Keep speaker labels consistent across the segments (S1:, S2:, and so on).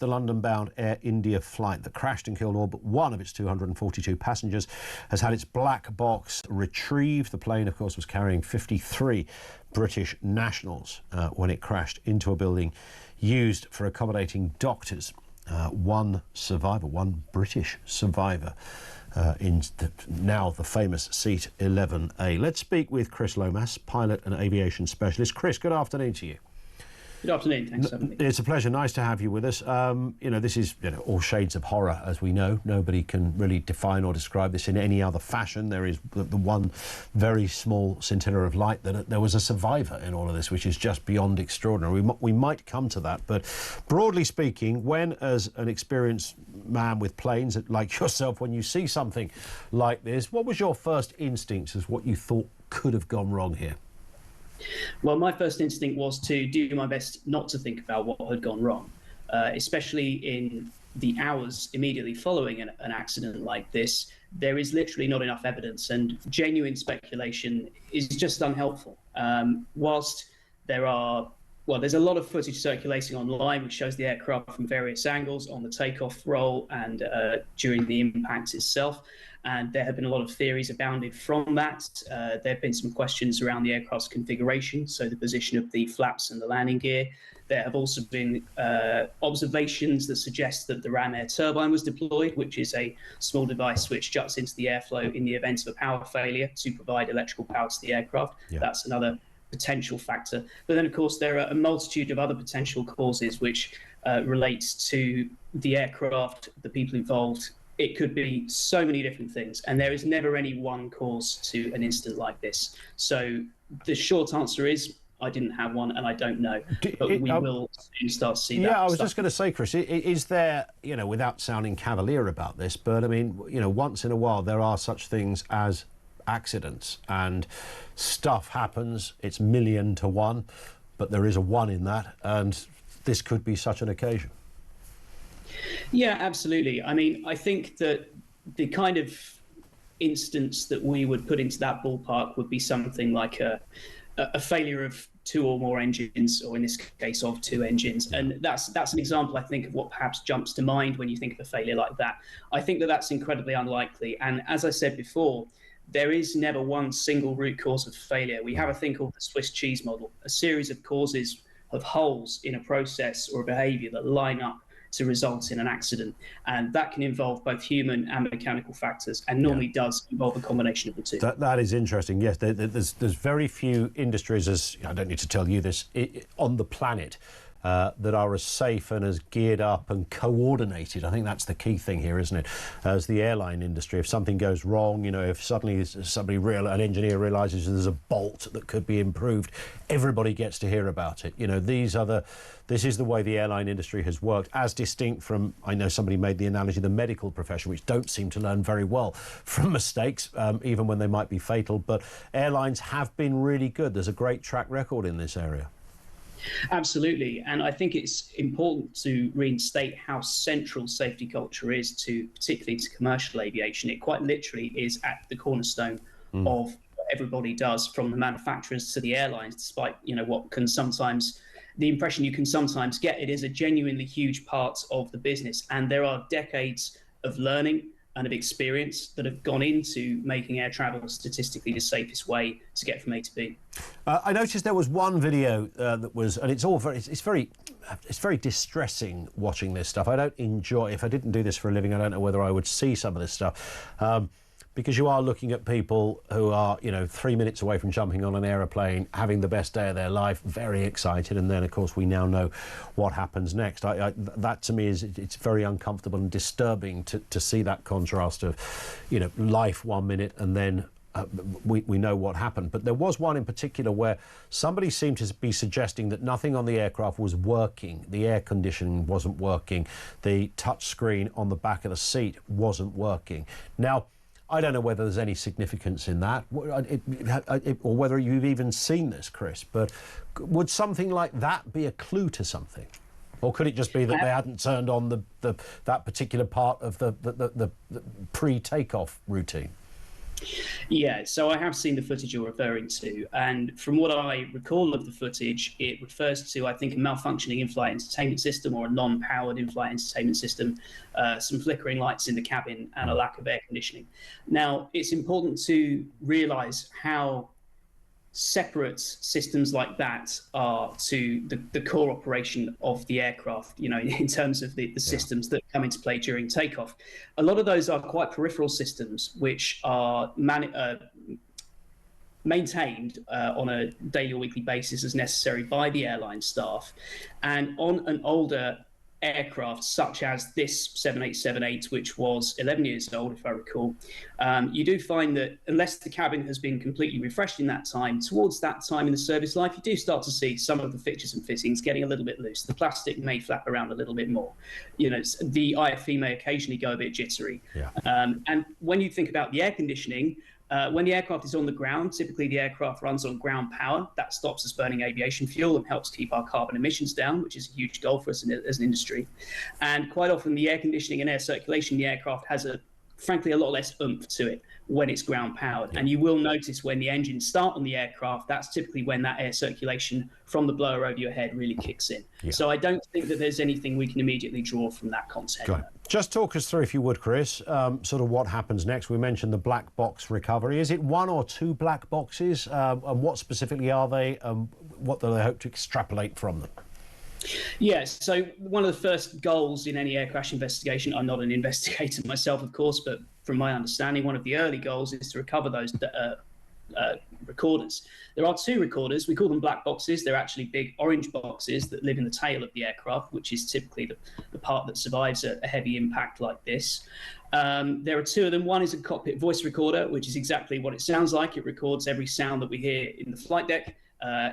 S1: the London-bound Air India flight that crashed and killed all but one of its 242 passengers has had its black box retrieved. The plane, of course, was carrying 53 British nationals when it crashed into a building used for accommodating doctors. One survivor, one British survivor, in now the famous seat 11A. Let's speak with Chris Lomas, pilot and aviation specialist. Chris, good afternoon to you.
S2: Good afternoon, thanks for having me.
S1: It's a pleasure, nice to have you with us. This is all shades of horror, as we know. Nobody can really define or describe this in any other fashion. There is the one very small scintilla of light that there was a survivor in all of this, which is just beyond extraordinary. We might come to that, but broadly speaking, when, as an experienced man with planes like yourself, when you see something like this, what was your first instinct as what you thought could have gone wrong here?
S2: Well, my first instinct was to do my best not to think about what had gone wrong, especially in the hours immediately following an accident like this. There is literally not enough evidence, and genuine speculation is just unhelpful. Whilst there's a lot of footage circulating online which shows the aircraft from various angles on the takeoff roll and during the impact itself. And there have been a lot of theories abounded from that. There have been some questions around the aircraft's configuration, so the position of the flaps and the landing gear. There have also been observations that suggest that the ram air turbine was deployed, which is a small device which juts into the airflow in the event of a power failure to provide electrical power to the aircraft. Yeah. That's another potential factor. But then, of course, there are a multitude of other potential causes which relate to the aircraft, the people involved. It could be so many different things, and there is never any one cause to an incident like this. So the short answer is I didn't have one, and I don't know. But we will soon start to see that.
S1: Yeah, I was just going to say, Chris, is there, without sounding cavalier about this, but I mean, once in a while there are such things as accidents, and stuff happens. It's million to one, but there is a one in that, and this could be such an occasion.
S2: Yeah, absolutely. I mean, I think that the kind of instance that we would put into that ballpark would be something like a failure of two or more engines, or in this case of two engines. And that's an example, I think, of what perhaps jumps to mind when you think of a failure like that. I think that that's incredibly unlikely. And as I said before, there is never one single root cause of failure. We have a thing called the Swiss cheese model, a series of causes of holes in a process or a behavior that line up to result in an accident, and that can involve both human and mechanical factors, and normally does involve a combination of the two.
S1: That is interesting. Yes, there's very few industries, as I don't need to tell you this, on the planet that are as safe and as geared up and coordinated. I think that's the key thing here, isn't it? As the airline industry, if something goes wrong, if suddenly an engineer realises there's a bolt that could be improved, everybody gets to hear about it. This is the way the airline industry has worked, as distinct from, I know somebody made the analogy, the medical profession, which don't seem to learn very well from mistakes, even when they might be fatal. But airlines have been really good. There's a great track record in this area.
S2: Absolutely. And I think it's important to reinstate how central safety culture is to, particularly to commercial aviation. It quite literally is at the cornerstone of what everybody does, from the manufacturers to the airlines, despite, what can sometimes, the impression you can sometimes get. It is a genuinely huge part of the business. And there are decades of learning and of experience that have gone into making air travel statistically the safest way to get from A to B.
S1: I noticed there was one video that was, and it's very distressing watching this stuff. I don't enjoy, if I didn't do this for a living, I don't know whether I would see some of this stuff. Because you are looking at people who are, 3 minutes away from jumping on an aeroplane, having the best day of their life, very excited, and then, of course, we now know what happens next. That, to me, it's very uncomfortable and disturbing to see that contrast of, life 1 minute and then we know what happened. But there was one in particular where somebody seemed to be suggesting that nothing on the aircraft was working. The air conditioning wasn't working. The touch screen on the back of the seat wasn't working. Now, I don't know whether there's any significance in that, or whether you've even seen this, Chris, but would something like that be a clue to something? Or could it just be that they hadn't turned on that particular part of the pre-takeoff routine?
S2: Yeah, so I have seen the footage you're referring to, and from what I recall of the footage, it refers to, I think, a malfunctioning in-flight entertainment system or a non-powered in-flight entertainment system, some flickering lights in the cabin, and a lack of air conditioning. Now, it's important to realise how separate systems like that are to the core operation of the aircraft, in terms of the systems that come into play during takeoff. A lot of those are quite peripheral systems, which are maintained on a daily or weekly basis as necessary by the airline staff. And on an older aircraft, such as this 7878, which was 11 years old, if I recall, you do find that unless the cabin has been completely refreshed in that time, towards that time in the service life, you do start to see some of the fixtures and fittings getting a little bit loose. The plastic may flap around a little bit more. The IFE may occasionally go a bit jittery.
S1: Yeah.
S2: And when you think about the air conditioning, when the aircraft is on the ground, typically the aircraft runs on ground power. That stops us burning aviation fuel and helps keep our carbon emissions down, which is a huge goal for us as an industry. And quite often the air conditioning and air circulation in the aircraft has frankly a lot less oomph to it when it's ground powered. And you will notice when the engines start on the aircraft, that's typically when that air circulation from the blower over your head really kicks in. Yeah. So I don't think that there's anything we can immediately draw from that content.
S1: Just talk us through, if you would, Chris, sort of what happens next. We mentioned the black box recovery. Is it one or two black boxes? And what specifically are they? What do they hope to extrapolate from them?
S2: Yes, so one of the first goals in any air crash investigation, I'm not an investigator myself, of course, but from my understanding, one of the early goals is to recover those recorders. There are two recorders. We call them black boxes. They're actually big orange boxes that live in the tail of the aircraft, which is typically the part that survives a heavy impact like this. There are two of them. One is a cockpit voice recorder, which is exactly what it sounds like. It records every sound that we hear in the flight deck,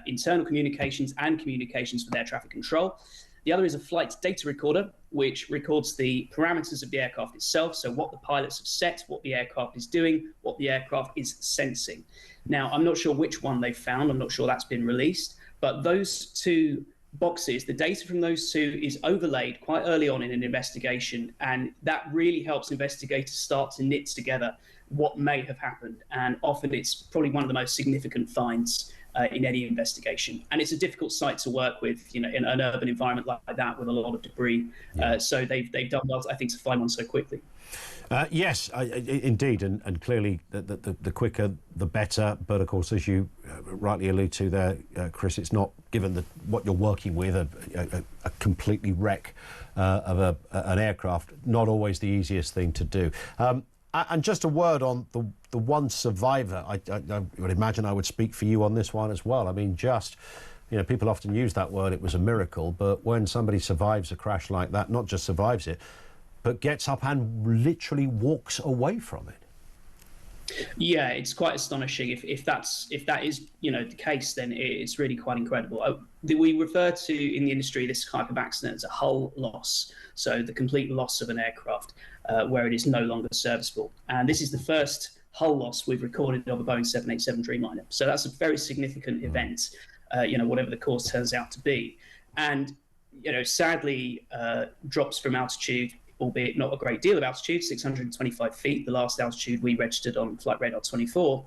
S2: internal communications and communications with air traffic control. The other is a flight data recorder, which records the parameters of the aircraft itself, so what the pilots have set, what the aircraft is doing, what the aircraft is sensing. Now, I'm not sure which one they've found. I'm not sure that's been released, but those two boxes, the data from those two is overlaid quite early on in an investigation, and that really helps investigators start to knit together what may have happened. And often it's probably one of the most significant finds in any investigation. And it's a difficult site to work with, in an urban environment like that with a lot of debris. So they've done well, I think, to find one so quickly.
S1: Yes, indeed, and clearly the quicker the better. But of course, as you rightly allude to there, Chris, it's not, given what you're working with, a completely wreck of an aircraft, not always the easiest thing to do. And just a word on the one survivor. I would imagine I would speak for you on this one as well. I mean, people often use that word, it was a miracle, but when somebody survives a crash like that, not just survives it, but gets up and literally walks away from it.
S2: Yeah, it's quite astonishing. If that is the case, then it's really quite incredible. We refer to in the industry this type of accident as a hull loss, so the complete loss of an aircraft where it is no longer serviceable. And this is the first hull loss we've recorded of a Boeing 787 Dreamliner. So that's a very significant event, whatever the cause turns out to be. And sadly, drops from altitude, albeit not a great deal of altitude, 625 feet, the last altitude we registered on Flight Radar 24,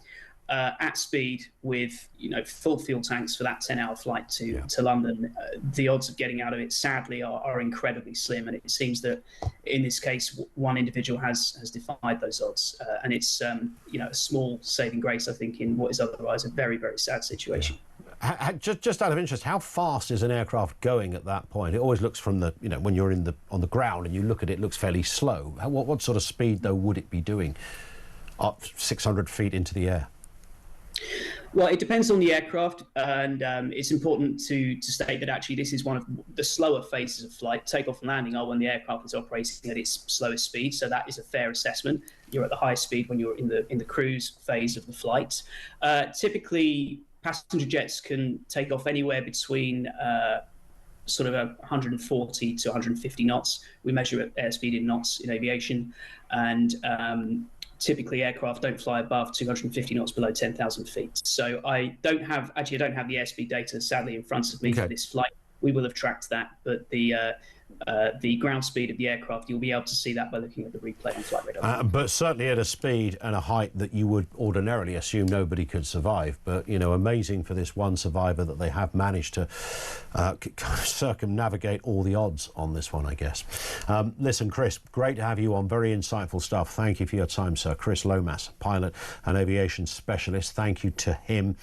S2: at speed with full fuel tanks for that 10-hour flight to London. The odds of getting out of it, sadly, are incredibly slim, and it seems that in this case one individual has defied those odds, and it's a small saving grace, I think, in what is otherwise a very, very sad situation.
S1: Just out of interest, how fast is an aircraft going at that point? It always looks from when you're on the ground and you look at it, it looks fairly slow. What sort of speed though would it be doing up 600 feet into the air?
S2: Well, it depends on the aircraft, and it's important to state that actually this is one of the slower phases of flight. Takeoff and landing are when the aircraft is operating at its slowest speed, so that is a fair assessment. You're at the highest speed when you're in the cruise phase of the flight. Typically, passenger jets can take off anywhere between sort of 140 to 150 knots. We measure airspeed in knots in aviation, and typically aircraft don't fly above 250 knots below 10,000 feet. So I don't have the airspeed data, sadly, in front of me for this flight. We will have tracked that, but the the ground speed of the aircraft. You'll be able to see that by looking at the replay on Flight Radar.
S1: But certainly at a speed and a height that you would ordinarily assume nobody could survive. But, you know, amazing for this one survivor that they have managed to circumnavigate all the odds on this one, I guess. Listen, Chris, great to have you on. Very insightful stuff. Thank you for your time, sir. Chris Lomas, pilot and aviation specialist. Thank you to him.